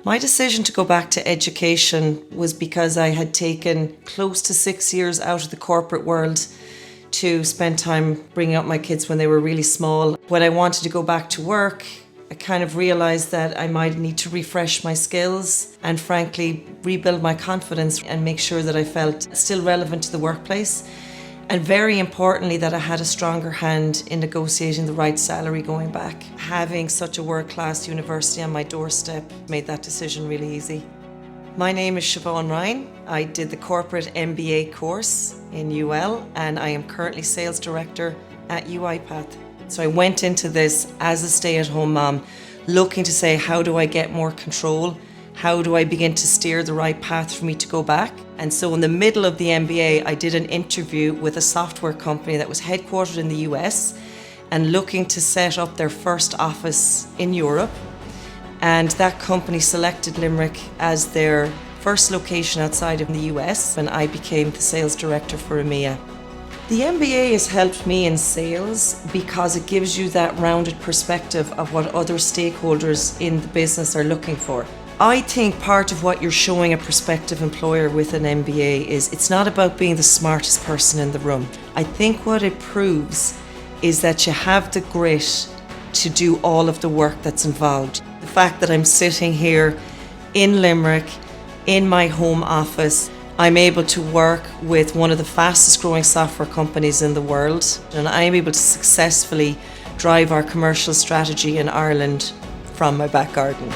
My decision to go back to education was because I had taken close to 6 years out of the corporate world to spend time bringing up my kids when they were really small. When I wanted to go back to work, I kind of realised that I might need to refresh my skills and frankly rebuild my confidence and make sure that I felt still relevant to the workplace. And very importantly, that I had a stronger hand in negotiating the right salary going back. Having such a world-class university on my doorstep made that decision really easy. My name is Siobhan Ryan. I did the corporate MBA course in UL and I am currently sales director at UiPath. So I went into this as a stay-at-home mom, looking to say, how do I get more control? How do I begin to steer the right path for me to go back? And so in the middle of the MBA, I did an interview with a software company that was headquartered in the US and looking to set up their first office in Europe. And that company selected Limerick as their first location outside of the US, and I became the sales director for EMEA. The MBA has helped me in sales because it gives you that rounded perspective of what other stakeholders in the business are looking for. I think part of what you're showing a prospective employer with an MBA is it's not about being the smartest person in the room. I think what it proves is that you have the grit to do all of the work that's involved. The fact that I'm sitting here in Limerick, in my home office, I'm able to work with one of the fastest growing software companies in the world, and I'm able to successfully drive our commercial strategy in Ireland from my back garden.